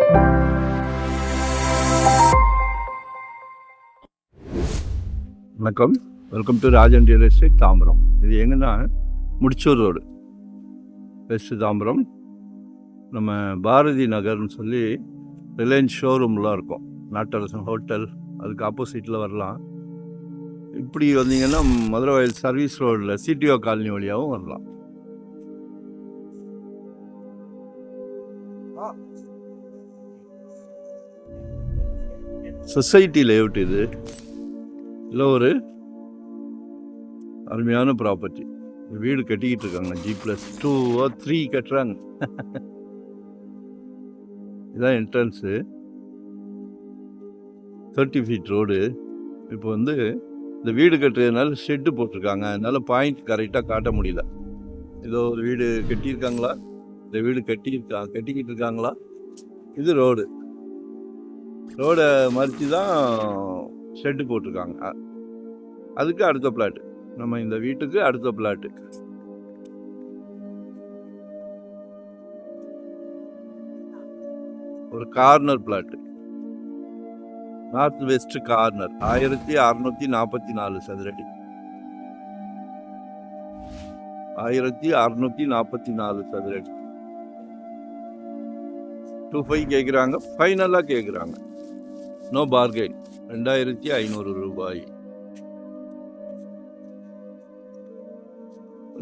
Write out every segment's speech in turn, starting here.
வணக்கம், welcome to Rajan real estate Tambaram. இது எங்கன்னா முடிச்சூர் ரோடு, வெஸ்ட் தாம்பரம். நம்ம பாரதி நகர்னு சொல்லி ரிலையன்ஸ் ஷோரூம்லாம் இருக்கும், நாட்டரசன் ஹோட்டல், அதுக்கு ஆப்போசிட்டில் வரலாம். இப்படி வந்தீங்கன்னா மதுரை வயல் சர்வீஸ் ரோடில் சிடிஓ காலனி வழியாகவும் வரலாம். சொசைட்டி லேஅவுட் இது. இல்லை, ஒரு அருமையான ப்ராப்பர்ட்டி. வீடு கட்டிக்கிட்டு இருக்காங்க, G+2 or 3 கட்டுறாங்க. இதுதான் என்ட்ரன்ஸு, 30 ஃபீட் ரோடு. இப்போ வந்து இந்த வீடு கட்டுறதுனால ஷெட்டு போட்டிருக்காங்க, அதனால பாயிண்ட் கரெக்டாக காட்ட முடியல. ஏதோ ஒரு வீடு கட்டியிருக்காங்களா, இந்த வீடு கட்டிக்கிட்டு இருக்காங்களா. இது ரோடை மறித்து தான் ஷெட்டு போட்டிருக்காங்க. அதுக்கு அடுத்த பிளாட்டு, நம்ம இந்த வீட்டுக்கு அடுத்த பிளாட்டு. ஒரு corner plot, north west corner, 1644 சதுரடி. 1644 சதுரடி. 25 கேட்குறாங்க, ஃபைனலாக கேட்குறாங்க, நோ பார்கெயின். 2500 ரூபாய்.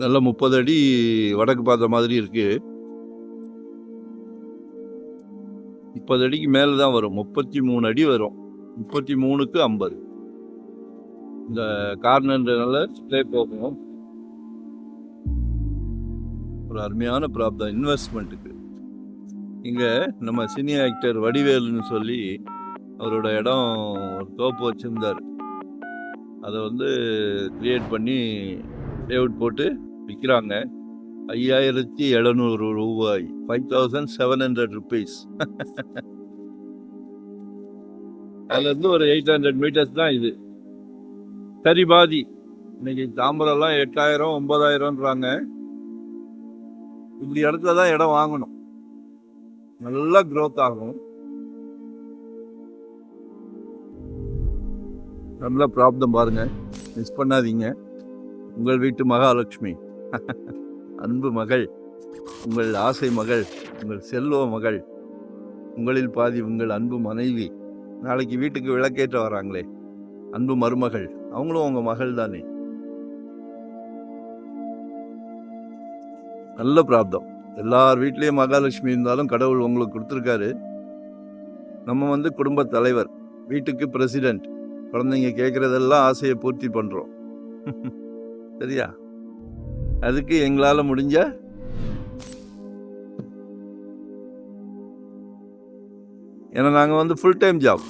நல்லா 30 அடி வடக்கு பார்த்த மாதிரி இருக்கு. 30 அடிக்கு மேலே தான் வரும், 33 அடி வரும். 33க்கு 50. இந்த கார்னர்னால ஸ்டே போகணும். ஒரு அருமையான ப்ராப்ளம் இன்வெஸ்ட்மெண்ட்டுக்கு. இங்கே நம்ம சினி ஆக்டர் வடிவேலுன்னு சொல்லி அவரோட இடம் ஒரு தோப்பு வச்சுருந்தார். அதை வந்து கிரியேட் பண்ணி லேஅவுட் போட்டு விற்கிறாங்க. 5700 ரூபாய், 5700 ருபீஸ். அதுலேருந்து ஒரு 800 மீட்டர்ஸ் தான் இது. சரி பாதி. இன்னைக்கு தாம்பரம்லாம் 8000 9000ன்றாங்க. இப்படி இடத்துல தான் இடம் வாங்கணும், நல்லா க்ரோத் ஆகும். நல்ல ப்ராப்ளம் பாருங்க, மிஸ் பண்ணாதீங்க. உங்கள் வீட்டு மகாலட்சுமி, அன்பு மகள், உங்கள் ஆசை மகள், உங்கள் செல்வ மகள், உங்களில் பாதி உங்கள் அன்பு மனைவி. நாளைக்கு வீட்டுக்கு விளக்கேற்ற வராங்களே, அன்பு மருமகள், அவங்களும் உங்கள் மகள் தானே. நல்ல ப்ராப்ளம். எல்லார் வீட்லேயும் மகாலட்சுமி இருந்தாலும் கடவுள் உங்களுக்கு கொடுத்துருக்காரு. நம்ம வந்து குடும்ப தலைவர், வீட்டுக்கு பிரசிடென்ட். குழந்தைங்க கேட்குறதெல்லாம் ஆசையை பூர்த்தி பண்ணுறோம். சரியா? அதுக்கு எங்களால் முடிஞ்ச ஏன்னா நாங்கள் வந்து ஃபுல் டைம் ஜாப்,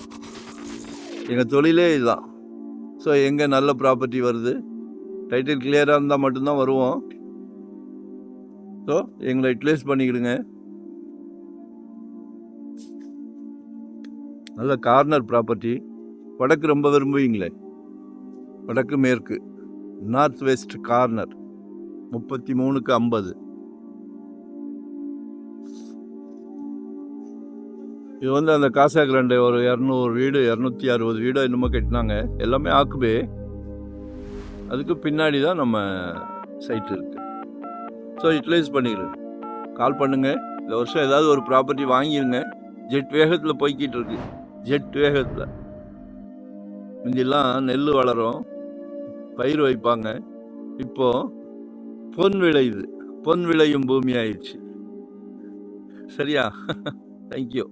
எங்கள் தொழிலே இதுதான். ஸோ எங்கே நல்ல ப்ராப்பர்ட்டி வருது, டைட்டில் கிளியராக இருந்தால் மட்டும்தான் வருவோம். ஸோ எங்களை யூட்டிலைஸ் பண்ணிக்கிடுங்க. நல்ல கார்னர் ப்ராப்பர்ட்டி. வடக்கு ரொம்ப விரும்புவீங்களே, வடக்கு மேற்கு, நார்த் வெஸ்ட் கார்னர், 33க்கு 50. இது வந்து அந்த காசா கிராண்டே ஒரு 200 வீடு 260 வீடோ என்னமோ கட்டினாங்க, எல்லாமே ஆக்குபே. அதுக்கு பின்னாடி தான் நம்ம சைட் இருக்கு. ஸோ யூட்டிலைஸ் பண்ணிக்கிறேன். கால் பண்ணுங்க. இந்த வருஷம் ஏதாவது ஒரு ப்ராப்பர்ட்டி வாங்கிடுங்க. ஜெட் வேகத்தில் போய்கிட்டு இருக்கு, ஜெட் வேகத்தில். முந்தியெல்லாம் நெல் வளரும், பயிர் வைப்பாங்க. இப்போ பொன் விளையுது, பொன் விளையும் பூமி ஆயிடுச்சு. சரியா? தேங்க்யூ.